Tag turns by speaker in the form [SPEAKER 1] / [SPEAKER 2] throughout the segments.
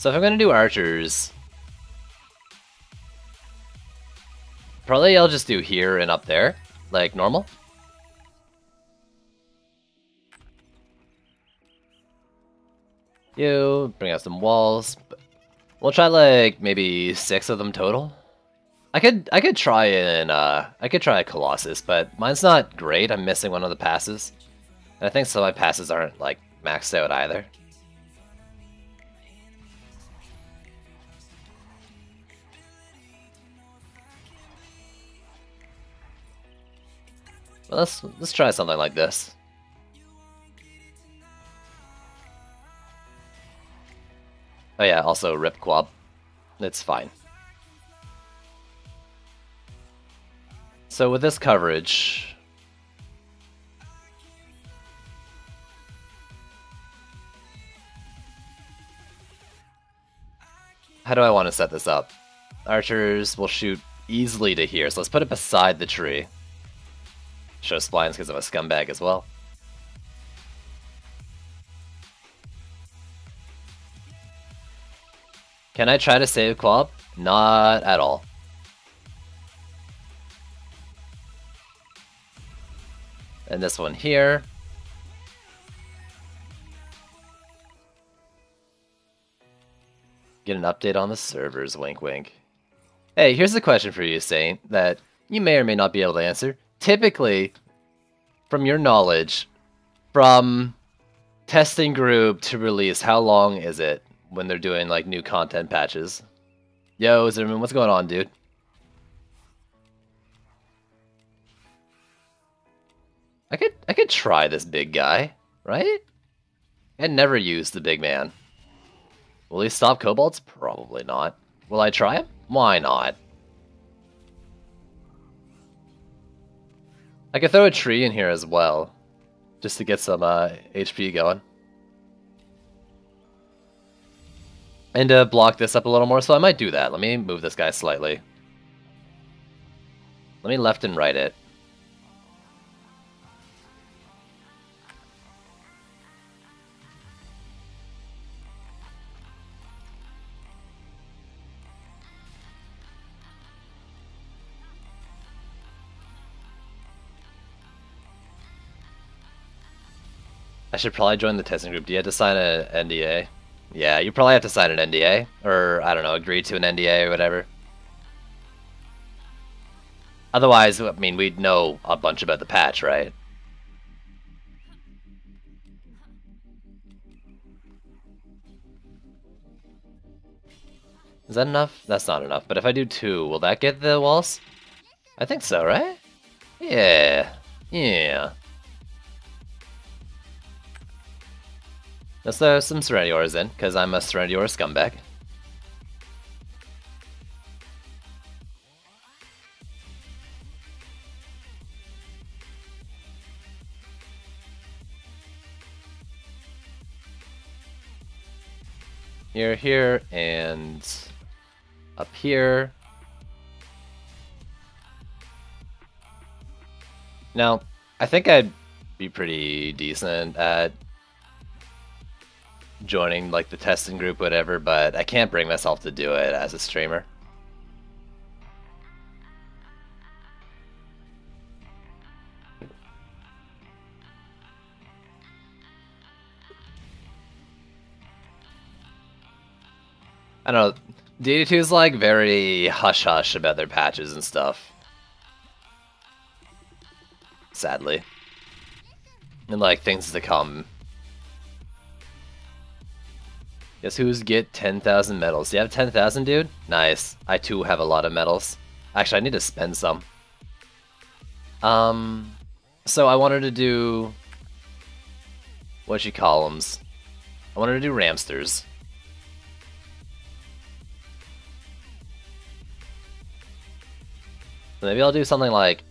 [SPEAKER 1] So if I'm gonna do archers, probably I'll just do here and up there, like normal. You bring out some walls. We'll try like maybe 6 of them total. I could try a Colossus, but mine's not great. I'm missing one of the passes. And I think some of my passes aren't like maxed out either. Well, let's try something like this. Oh yeah, also rip quab. It's fine. So with this coverage, how do I want to set this up? Archers will shoot easily to here, so let's put it beside the tree. Show splines because I'm a scumbag as well. Can I try to save Quab? Not at all. And this one here. Get an update on the servers, wink wink. Hey, here's a question for you, Saint, that you may or may not be able to answer. Typically, from your knowledge, from testing group to release, how long is it when they're doing like new content patches? Yo, Zimmerman, what's going on, dude? I could try this big guy, right? I never used the big man. Will he stop kobolds? Probably not. Will I try him? Why not? I could throw a tree in here as well, just to get some HP going. And to block this up a little more, so I might do that. Let me move this guy slightly. Let me left and right it. I should probably join the testing group. Do you have to sign an NDA? Yeah, you probably have to sign an NDA. Or, I don't know, agree to an NDA or whatever. Otherwise, I mean, we'd know a bunch about the patch, right? Is that enough? That's not enough. But if I do 2, will that get the walls? I think so, right? Yeah. Yeah. Let's throw some Serenity Auras in, because I'm a Serenity Aura scumbag. Here, and up here. Now, I think I'd be pretty decent at joining like the testing group, whatever, but I can't bring myself to do it as a streamer. I don't know, DD2 is like very hush-hush about their patches and stuff. Sadly. And like things to come. Guess who's get 10,000 medals? Do you have 10,000, dude? Nice. I too have a lot of medals. Actually, I need to spend some. So I wanted to do... what you call 'ems? I wanted to do Ramsters. So maybe I'll do something like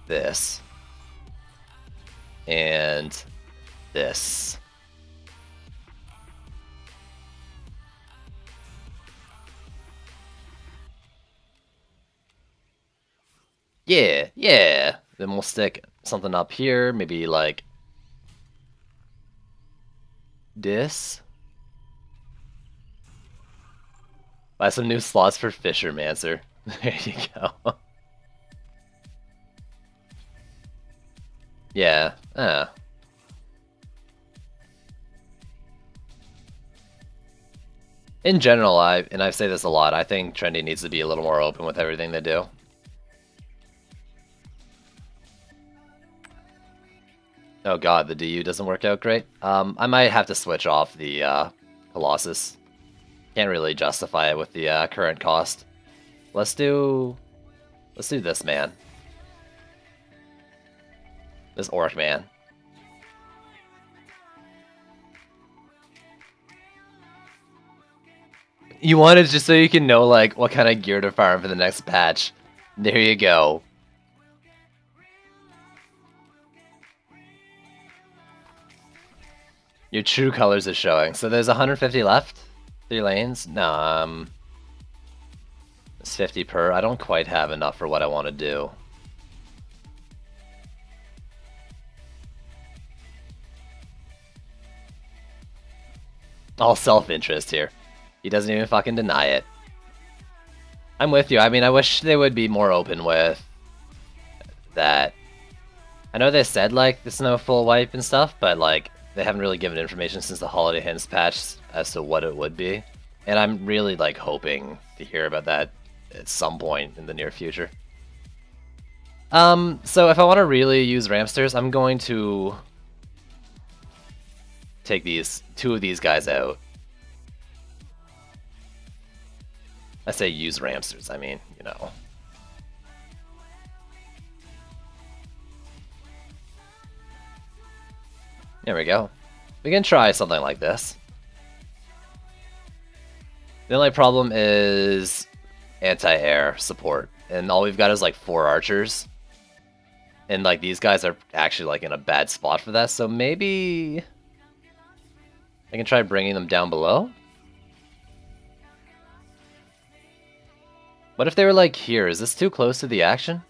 [SPEAKER 1] this. And this. Yeah, yeah. Then we'll stick something up here, maybe like this. Buy some new slots for Fishermancer. There you go. Yeah. In general, I say this a lot, I think Trendy needs to be a little more open with everything they do. Oh god, the DU doesn't work out great. I might have to switch off the Colossus. Can't really justify it with the current cost. Let's do this man. This Orc man. You want it just so you can know like what kind of gear to farm for the next patch. There you go. Your true colors is showing. So there's 150 left? 3 lanes? No, it's 50 per. I don't quite have enough for what I want to do. All self-interest here. He doesn't even fucking deny it. I'm with you. I mean, I wish they would be more open with that. I know they said, like, there's no full wipe and stuff, but, like, they haven't really given information since the Holiday Hints patch as to what it would be. And I'm really, like, hoping to hear about that at some point in the near future. So if I want to really use Ramsters, I'm going to take two of these guys out. I say use Ramsters, I mean, you know. There we go. We can try something like this. The only problem is anti-air support, and all we've got is like 4 archers. And like these guys are actually like in a bad spot for that, so maybe I can try bringing them down below? What if they were like here? Is this too close to the action?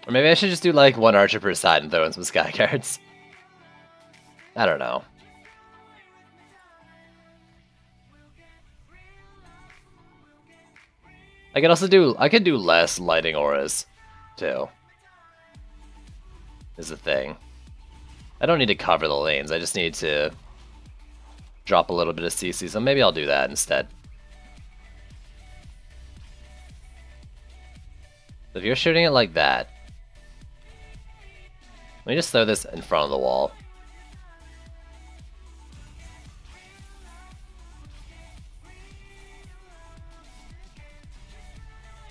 [SPEAKER 1] Or maybe I should just do like 1 archer per side and throw in some sky cards. I don't know. I could do less lighting auras, too. Is the thing. I don't need to cover the lanes, I just need to drop a little bit of CC, so maybe I'll do that instead. So if you're shooting it like that, let me just throw this in front of the wall.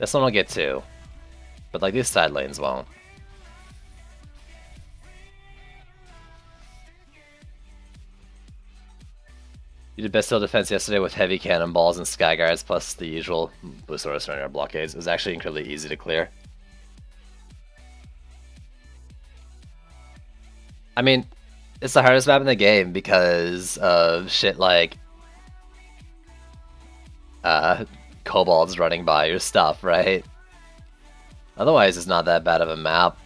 [SPEAKER 1] This one will get 2, but like these side lanes won't. You did best defense yesterday with heavy cannonballs and skyguards plus the usual Boostosaurus surrender blockades. It was actually incredibly easy to clear. I mean, it's the hardest map in the game because of shit like kobolds running by your stuff, right? Otherwise, it's not that bad of a map.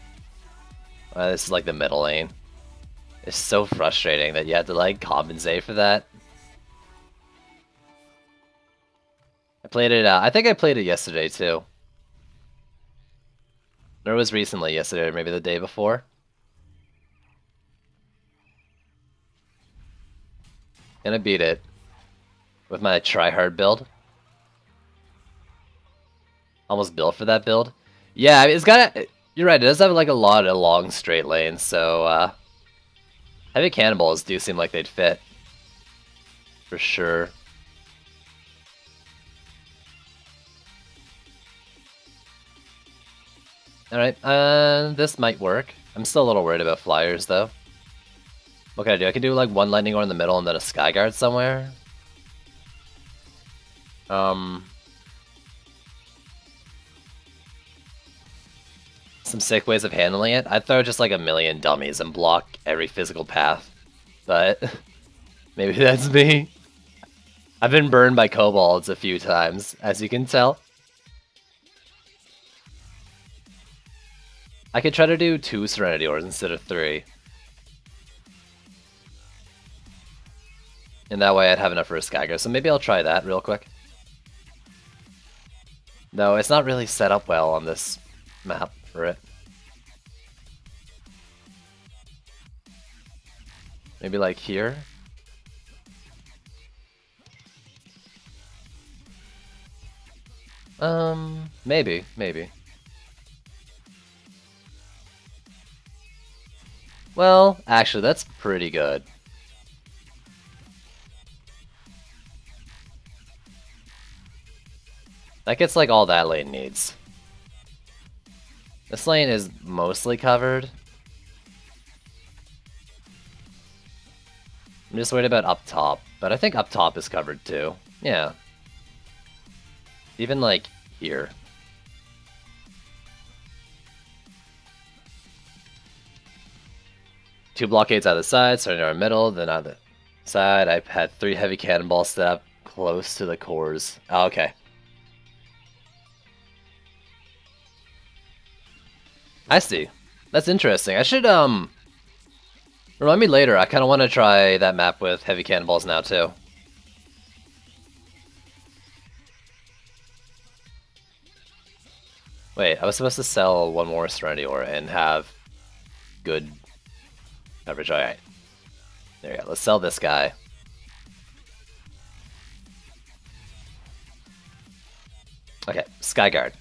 [SPEAKER 1] This is like the middle lane. It's so frustrating that you have to like compensate for that. I played it, I think I played it yesterday too. Or it was recently yesterday, or maybe the day before. And I beat it with my try-hard build. Almost built for that build. Yeah, it's got a, you're right, it does have like a lot of long straight lanes, so heavy cannonballs do seem like they'd fit. For sure. Alright, this might work. I'm still a little worried about flyers though. What can I do? I can do like 1 lightning ore in the middle and then a skyguard somewhere. Some sick ways of handling it. I'd throw just like 1,000,000 dummies and block every physical path. But maybe that's me. I've been burned by kobolds a few times, as you can tell. I could try to do 2 Serenity Ores instead of 3. And that way I'd have enough for a Skygo, so maybe I'll try that real quick. No, it's not really set up well on this map for it. Maybe like here? Maybe. Well, actually, that's pretty good. That gets like all that lane needs. This lane is mostly covered. I'm just worried about up top, but I think up top is covered too. Yeah. Even like here. Two blockades out of the side, starting in our middle, then out of the side. I've had 3 heavy cannonballs set up close to the cores. Oh, okay. I see. That's interesting. I should, remind me later. I kind of want to try that map with heavy cannonballs now, too. Wait, I was supposed to sell one more Serenity Ore and have good coverage. Alright. There you go. Let's sell this guy. Okay, Skyguard.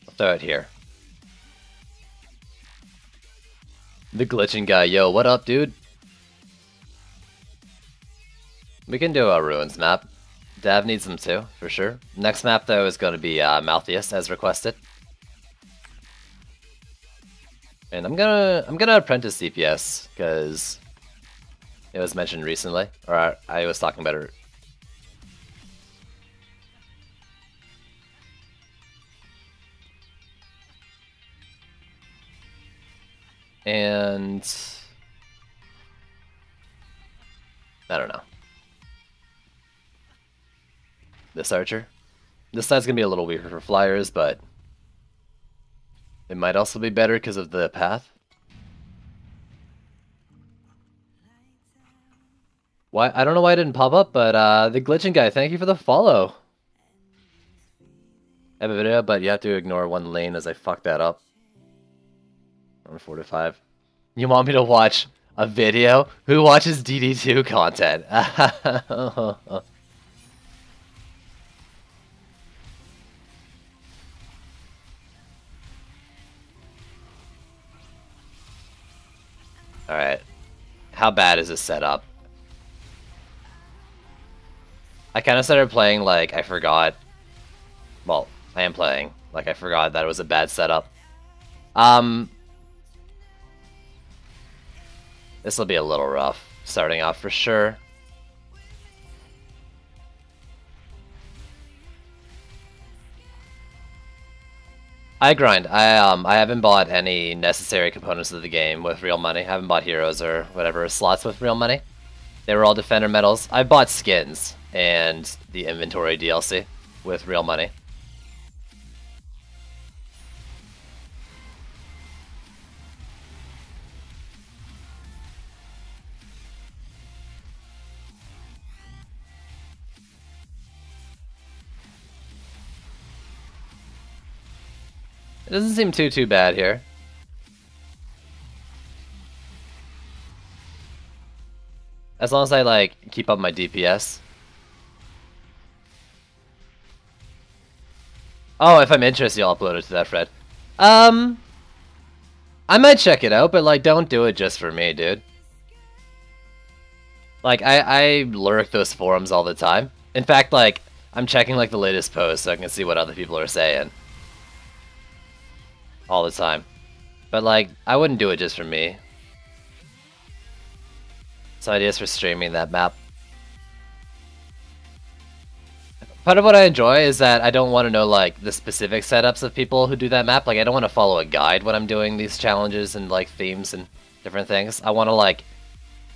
[SPEAKER 1] I'll throw it here. The glitching guy. Yo, what up, dude? We can do a Ruins map. Dav needs them too, for sure. Next map, though, is going to be Malthius, as requested. And I'm gonna apprentice DPS, because it was mentioned recently. Or I was talking about it. And I don't know. This archer. This side's gonna be a little weaker for flyers, but it might also be better because of the path. Why? I don't know why it didn't pop up, but the glitching guy, thank you for the follow. I have a video, but you have to ignore one lane as I fucked that up. On 4 to 5. You want me to watch a video? Who watches DD2 content? Alright. How bad is this setup? I kind of started playing like I forgot. Well, I am playing like I forgot that it was a bad setup. This will be a little rough, starting off for sure. I grind. I haven't bought any necessary components of the game with real money. I haven't bought heroes or whatever slots with real money. They were all defender medals. I bought skins and the inventory DLC with real money. It doesn't seem too bad here. As long as I like keep up my DPS. Oh, if I'm interested, I'll upload it to that thread. I might check it out, but like don't do it just for me, dude. Like I lurk those forums all the time. In fact, like I'm checking like the latest posts so I can see what other people are saying. All the time. But like, I wouldn't do it just for me. Some ideas for streaming that map. Part of what I enjoy is that I don't want to know like the specific setups of people who do that map. Like I don't want to follow a guide when I'm doing these challenges and like themes and different things. I want to like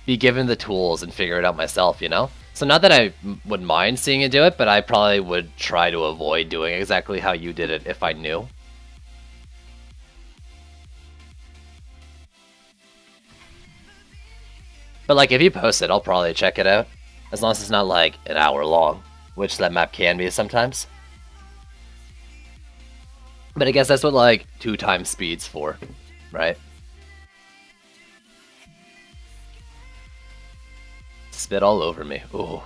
[SPEAKER 1] be given the tools and figure it out myself, you know? So not that I would mind seeing it do it, but I probably would try to avoid doing exactly how you did it if I knew. But like if you post it, I'll probably check it out. As long as it's not like an hour long, which that map can be sometimes. But I guess that's what like 2x speed's for, right? Spit all over me. Ooh. Well,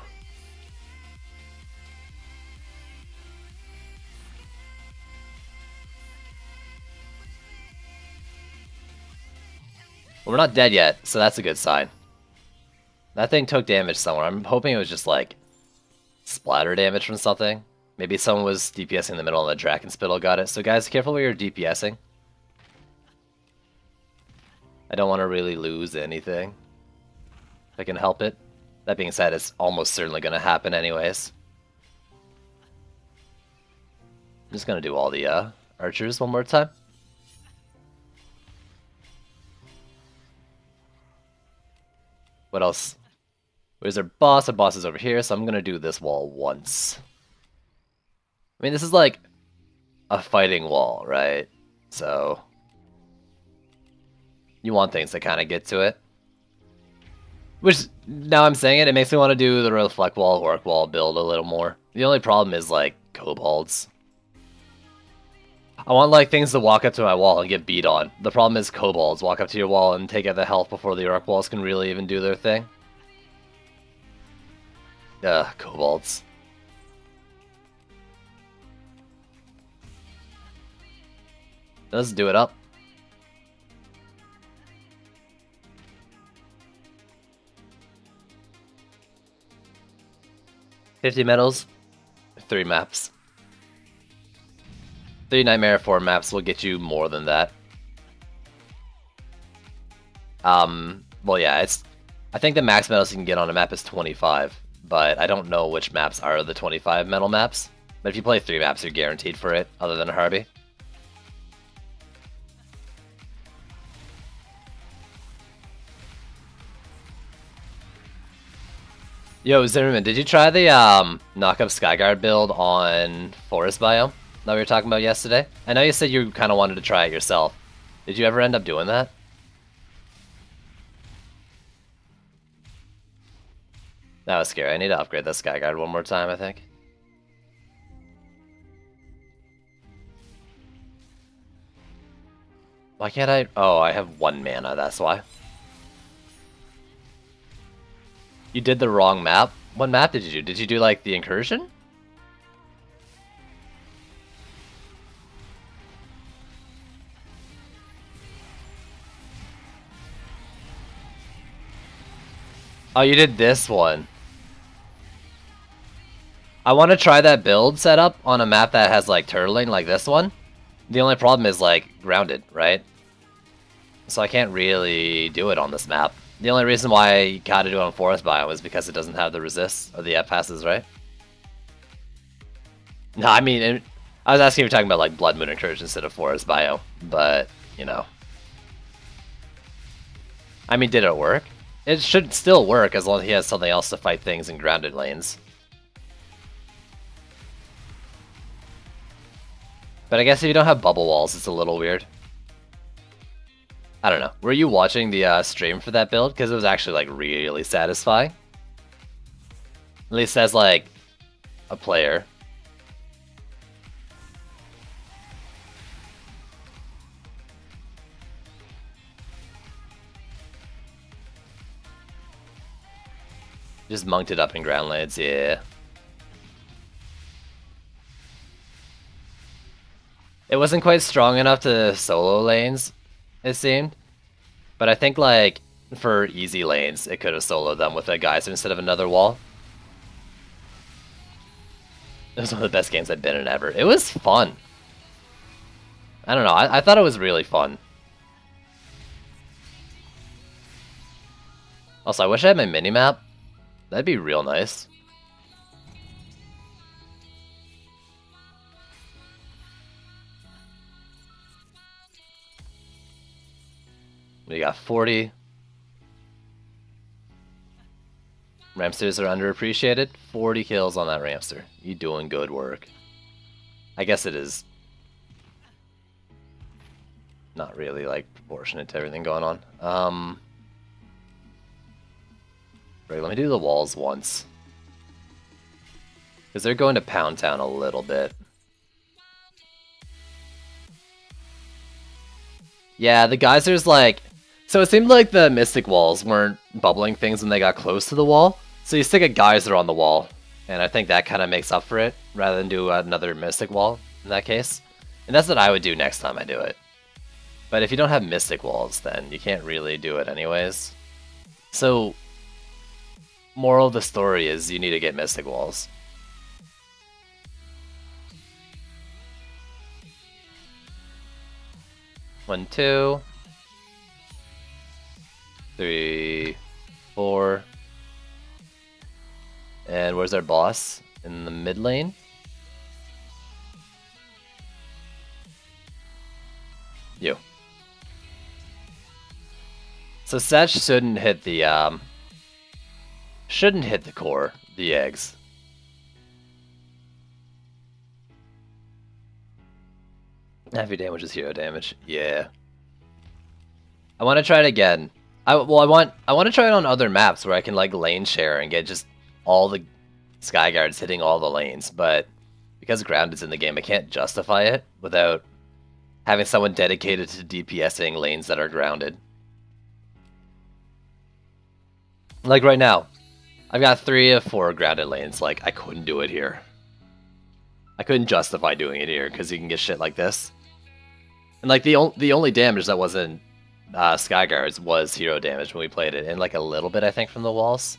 [SPEAKER 1] we're not dead yet, so that's a good sign. That thing took damage somewhere. I'm hoping it was just like splatter damage from something. Maybe someone was DPSing in the middle and the Draken Spittle got it. So guys, careful where you're DPSing. I don't want to really lose anything. If I can help it. That being said, it's almost certainly going to happen anyways. I'm just going to do all the archers one more time. What else? Where's our boss? Our boss is over here, so I'm going to do this wall once. I mean, this is like a fighting wall, right? So you want things to kind of get to it. Which, now I'm saying it, it makes me want to do the reflect wall, orc wall build a little more. The only problem is like kobolds. I want like things to walk up to my wall and get beat on. The problem is kobolds walk up to your wall and take out the health before the orc walls can really even do their thing. Ugh, kobolds. Let's do it up. $50 medals, 3 maps. 3 Nightmare 4 maps will get you more than that. Well yeah, I think the max medals you can get on a map is 25, but I don't know which maps are the 25 medal maps. But if you play 3 maps, you're guaranteed for it, other than a Harvey. Yo, Zimmerman, did you try the knock-up Skyguard build on Forest Biome that we were talking about yesterday? I know you said you kind of wanted to try it yourself. Did you ever end up doing that? That was scary. I need to upgrade the Skyguard one more time, I think. Why can't I? Oh, I have 1 mana, that's why. You did the wrong map? What map did you do? Did you do, like, the Incursion? Oh, you did this one. I want to try that build setup on a map that has, like, turtling, like this one. The only problem is, like, grounded, right? So I can't really do it on this map. The only reason why I gotta do it on Forest Biome is because it doesn't have the resist or the F passes, right? No, I mean, I was asking if you're talking about like Blood Moon Incursion instead of Forest Biome, but you know. I mean, did it work? It should still work as long as he has something else to fight things in grounded lanes. But I guess if you don't have bubble walls, it's a little weird. I don't know. Were you watching the stream for that build? Because it was actually like really satisfying. At least as like a player. Just monked it up in ground lanes, yeah. It wasn't quite strong enough to solo lanes, it seemed. But I think, like, for easy lanes, it could have soloed them with a geyser instead of another wall. It was one of the best games I've been in ever. It was fun. I don't know, I thought it was really fun. Also, I wish I had my minimap. That'd be real nice. We got 40. Ramsters are underappreciated. 40 kills on that Ramster. You doing good work. I guess it is not really like proportionate to everything going on. Right, let me do the walls once. Because they're going to Pound Town a little bit. Yeah, the geysers like... So it seemed like the Mystic Walls weren't bubbling things when they got close to the wall. So you stick a geyser on the wall. And I think that kind of makes up for it, rather than do another Mystic Wall in that case. And that's what I would do next time I do it. But if you don't have Mystic Walls, then you can't really do it anyways. So, moral of the story is you need to get Mystic Walls. One, two, 3, 4. And where's our boss? In the mid lane? You. So Satch shouldn't hit the core, the eggs. Heavy damage is hero damage. Yeah. I want to try it again. I want to try it on other maps where I can like lane share and get just all the sky guards hitting all the lanes, but because ground is in the game, I can't justify it without having someone dedicated to DPSing lanes that are grounded. Like right now, I've got 3 of 4 grounded lanes. Like, I couldn't do it here. I couldn't justify doing it here because you can get shit like this. And like the only damage that wasn't sky guards was hero damage when we played it, and like a little bit I think from the walls.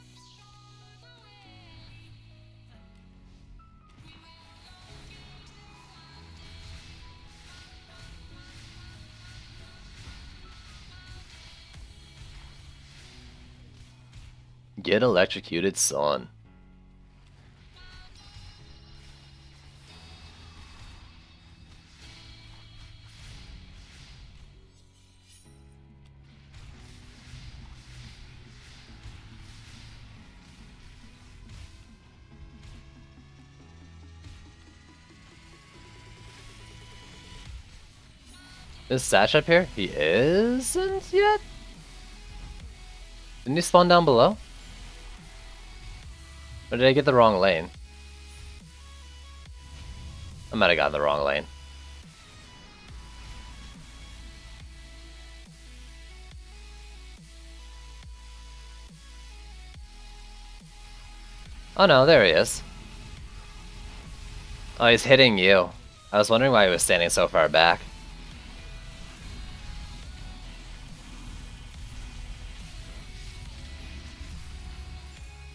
[SPEAKER 1] Get electrocuted, son. Is Satch up here? He isn't yet? Didn't he spawn down below? Or did I get the wrong lane? I might have gotten the wrong lane. Oh no, there he is. Oh, he's hitting you. I was wondering why he was standing so far back.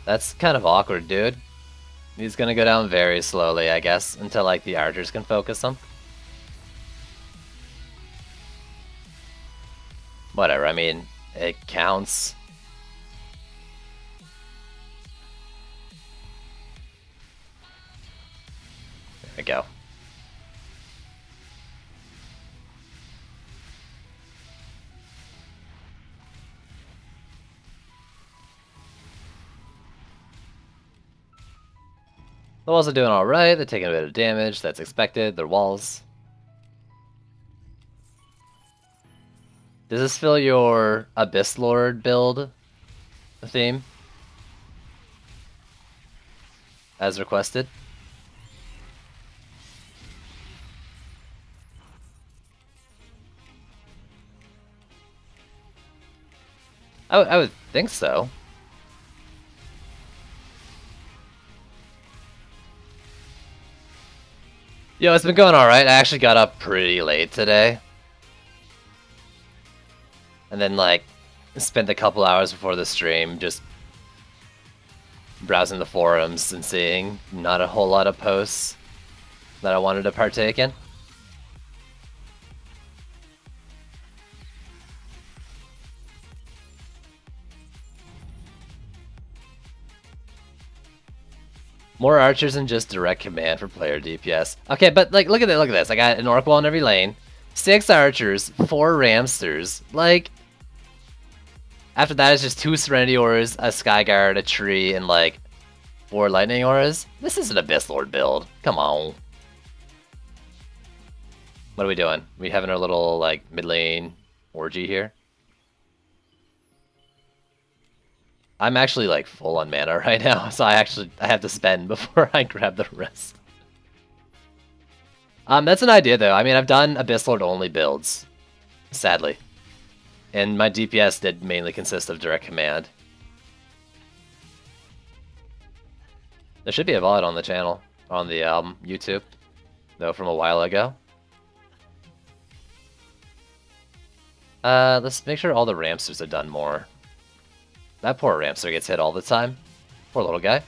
[SPEAKER 1] That's kind of awkward, dude. He's gonna go down very slowly, I guess, until like the archers can focus him. Whatever, I mean, it counts. There we go. The walls are doing alright, they're taking a bit of damage, that's expected, they're walls. Does this fill your Abyss Lord build theme? As requested? I would think so. Yo, it's been going alright. I actually got up pretty late today. And then, like, spent a couple hours before the stream just browsing the forums and seeing not a whole lot of posts that I wanted to partake in. More archers than just direct command for player DPS. Okay, but like, look at this. I got an orc wall in every lane, 6 archers, 4 ramsters. Like, After that, it's just 2 Serenity Auras, a Skyguard, a tree, and like 4 Lightning Auras. This is an Abyss Lord build. Come on. What are we doing? We having our little like mid lane orgy here? I'm actually like full on mana right now, so I have to spend before I grab the rest. That's an idea though. I mean, I've done Abyss Lord only builds, sadly. And my DPS did mainly consist of direct command. There should be a VOD on the channel, on the YouTube, though from a while ago. Let's make sure all the Ramsters have done more. That poor Ramster gets hit all the time. Poor little guy.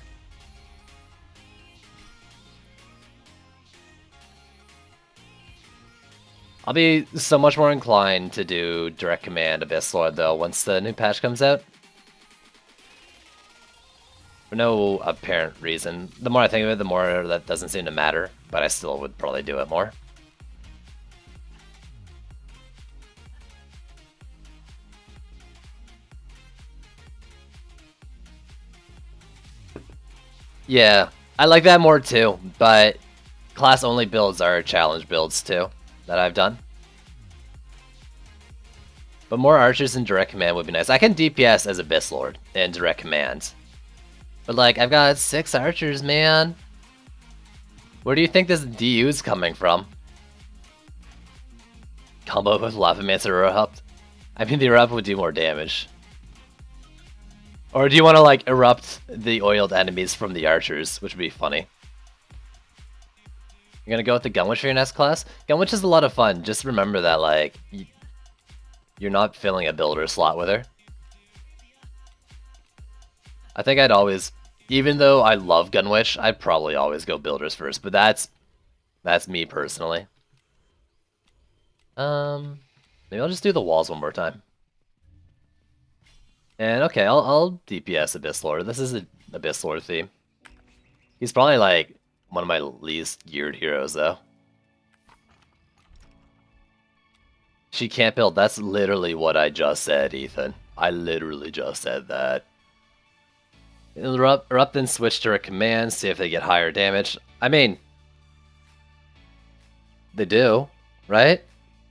[SPEAKER 1] I'll be so much more inclined to do direct command Abyss Lord though once the new patch comes out. For no apparent reason. The more I think of it, the more that doesn't seem to matter, but I still would probably do it more. Yeah, I like that more too, but class-only builds are challenge builds too, that I've done. But more archers in direct command would be nice. I can DPS as Abyss Lord in direct command. But like, I've got 6 archers, man. Where do you think this DU is coming from? Combo with Lavamancer Erupt? I mean, the Erupt would do more damage. Or do you want to like erupt the oiled enemies from the archers, which would be funny. You're gonna go with the Gunwitch for your next class? Gunwitch is a lot of fun. Just remember that like, you're not filling a builder slot with her. I think I'd always, even though I love Gunwitch, I'd probably always go builders first, but that's me personally. Maybe I'll just do the walls one more time. And okay, I'll DPS Abyss Lord. This is an Abyss Lord theme. He's probably like one of my least geared heroes though. She can't build. That's literally what I just said, Ethan. I literally just said that. Erupt then switch to a command, see if they get higher damage. I mean, they do, right?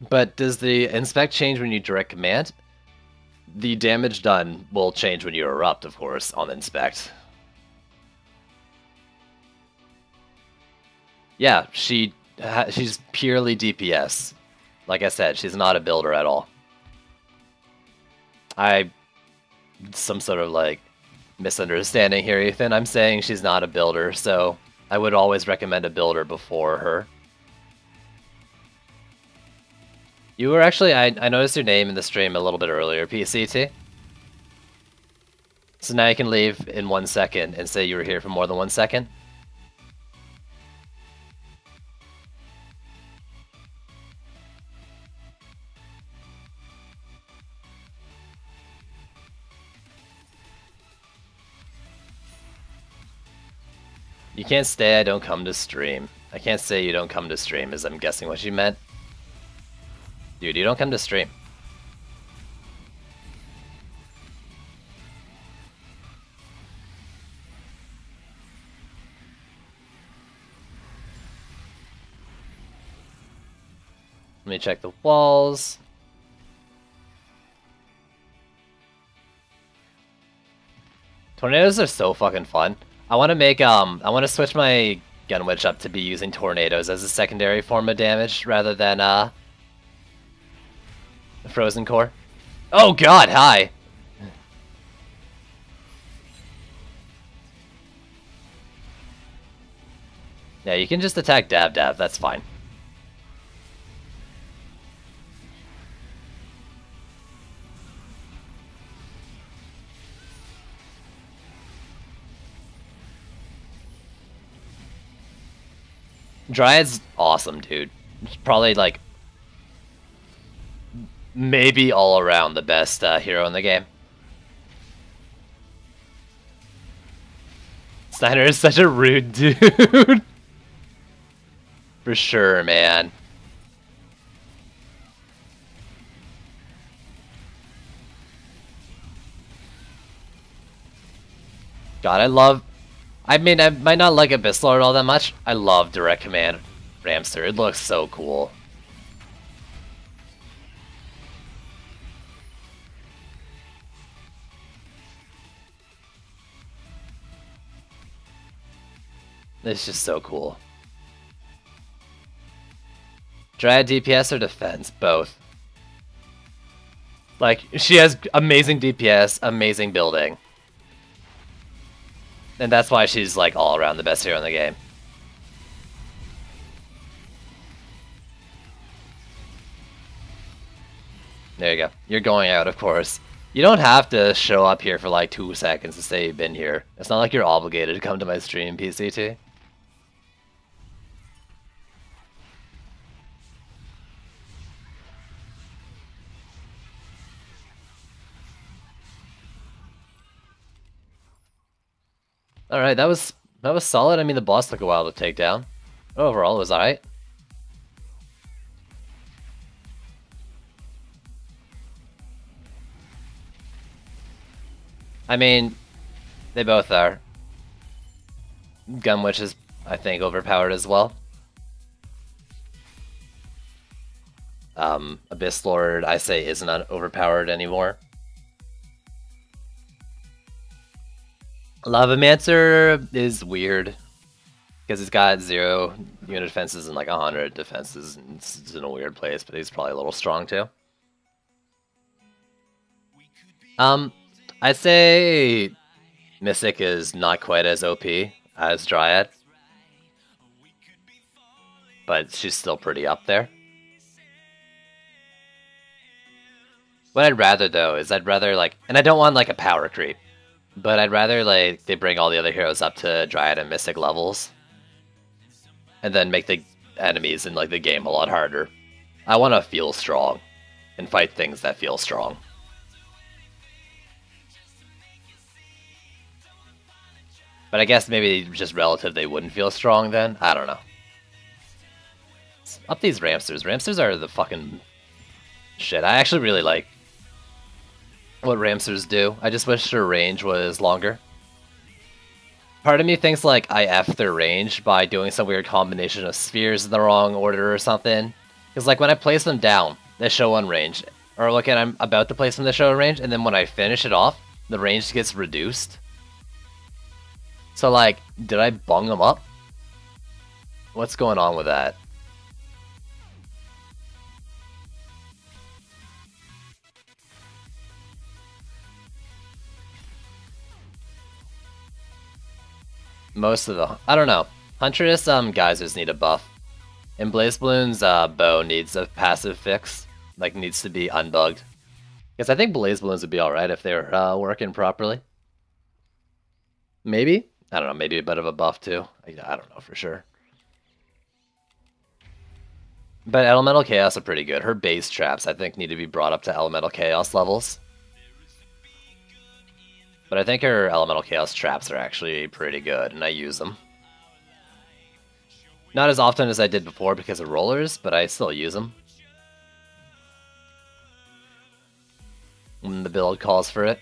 [SPEAKER 1] But does the inspect change when you direct command? The damage done will change when you erupt, of course, on inspect. Yeah, she's purely DPS. Like I said, she's not a builder at all. Some sort of like misunderstanding here, Ethan. I'm saying she's not a builder, so I would always recommend a builder before her. You were actually, I noticed your name in the stream a little bit earlier, PCT. So now you can leave in 1 second and say you were here for more than 1 second. You can't stay, I don't come to stream. I can't say you don't come to stream, as I'm guessing what you meant. Dude, you don't come to stream. Let me check the walls. Tornadoes are so fucking fun. I want to make, I want to switch my Gunwitch up to be using tornadoes as a secondary form of damage rather than, Frozen Core. Oh god, hi! Yeah, you can just attack Dab, that's fine. Dryad's awesome, dude. It's probably like maybe all around the best hero in the game. Steiner is such a rude dude. For sure, man. God, I love... I mean, I might not like Abyss Lord all that much. I love Direct Command Ramster. It looks so cool. It's just so cool. Dryad DPS or defense? Both. Like, she has amazing DPS, amazing building. And that's why she's, like, all around the best hero in the game. There you go. You're going out, of course. You don't have to show up here for, like, 2 seconds to say you've been here. It's not like you're obligated to come to my stream, PCT. Alright, that was solid. I mean, the boss took a while to take down. Overall, it was alright. I mean, they both are. Gunwitch is, I think, overpowered as well. Abyss Lord, I say, isn't overpowered anymore. Lavamancer is weird because he's got 0 unit defenses and like 100 defenses, and it's in a weird place, but he's probably a little strong too. I'd say Mystic is not quite as OP as Dryad, but she's still pretty up there. What I'd rather though is I'd rather like, and I don't want like a power creep, but I'd rather like they bring all the other heroes up to Dryad and Mystic levels, and then make the enemies in like the game a lot harder. I want to feel strong and fight things that feel strong. But I guess maybe just relative they wouldn't feel strong then? I don't know. Up these Ramsters. Ramsters are the fucking shit. I actually really like what Ramsters do. I just wish their range was longer. Part of me thinks like I F their range by doing some weird combination of spheres in the wrong order or something. Because like when I place them down, they show on range. Or look at I'm about to place them, they show on range, and then when I finish it off, the range gets reduced. So like, did I bung them up? What's going on with that? Most of the... I don't know. Huntress geysers need a buff. And Blaze Balloon's bow needs a passive fix. Like, needs to be unbugged. Because I think Blaze Balloons would be alright if they were working properly. Maybe? I don't know, maybe a bit of a buff too. I don't know for sure. But Elemental Chaos are pretty good. Her base traps, I think, need to be brought up to Elemental Chaos levels. But I think her Elemental Chaos traps are actually pretty good, and I use them. Not as often as I did before because of rollers, but I still use them. When the build calls for it.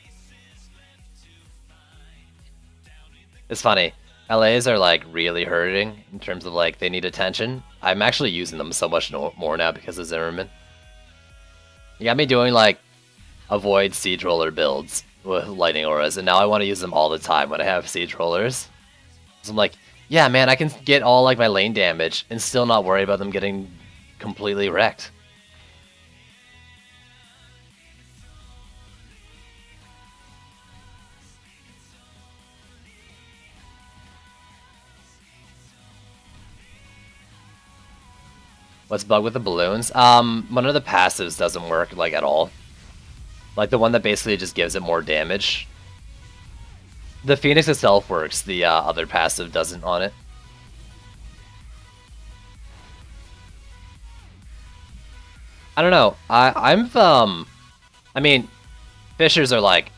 [SPEAKER 1] It's funny. LAs are like really hurting in terms of like they need attention. I'm actually using them so much more now because of Zimmerman. You got me doing like avoid siege roller builds with lightning auras, and now I want to use them all the time when I have siege rollers. So I'm like, yeah man, I can get all like my lane damage and still not worry about them getting completely wrecked. What's bug with the balloons? One of the passives doesn't work, like, at all. Like, the one that basically just gives it more damage. The Phoenix itself works, the other passive doesn't on it. I don't know. I mean, Fishers are like...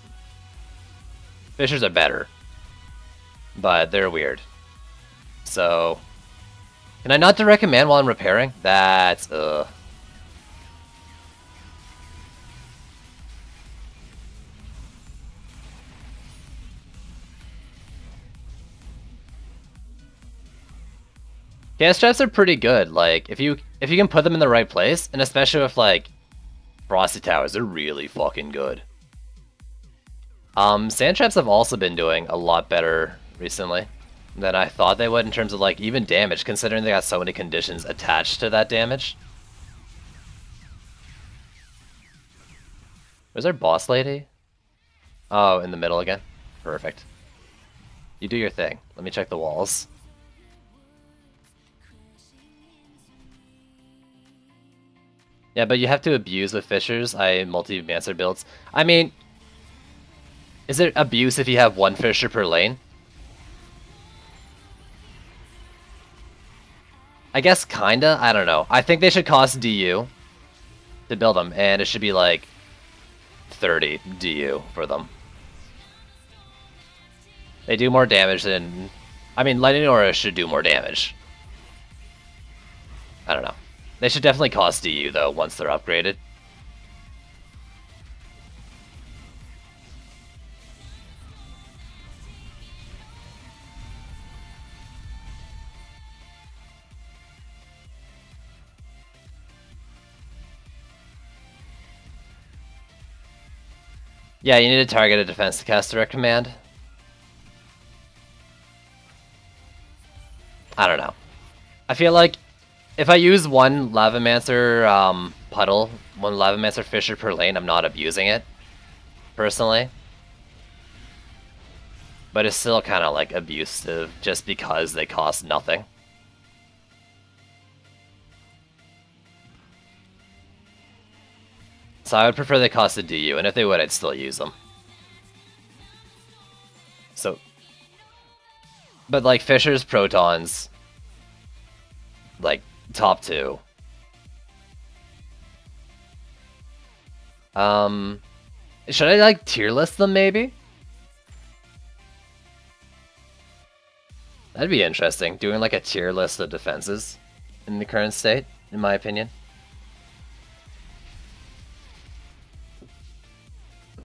[SPEAKER 1] Fishers are better. But they're weird. So... Can I not direct command while I'm repairing? That's, Chaos traps are pretty good. Like if you can put them in the right place, and especially with like frosty towers, they're really fucking good. Sand traps have also been doing a lot better recently than I thought they would in terms of like even damage, considering they got so many conditions attached to that damage. Where's our boss lady? Oh, in the middle again? Perfect. You do your thing. Let me check the walls. Yeah, but you have to abuse with fishers. I multi-mancer builds. I mean, is it abuse if you have one fisher per lane? I guess kinda. I don't know. I think they should cost DU to build them, and it should be like 30 DU for them. They do more damage than... I mean, Lightning Aura should do more damage. I don't know. They should definitely cost DU, though, once they're upgraded. Yeah, you need to target a defense to cast direct command. I don't know. I feel like if I use one Lavamancer puddle, one Lavamancer Fisher per lane, I'm not abusing it, personally. But it's still kind of like abusive just because they cost nothing. So I would prefer they cost a DU, and if they would, I'd still use them. So, but like Fisher's Protons, like top 2. Should I like tier list them maybe? That'd be interesting, doing like a tier list of defenses in the current state, in my opinion.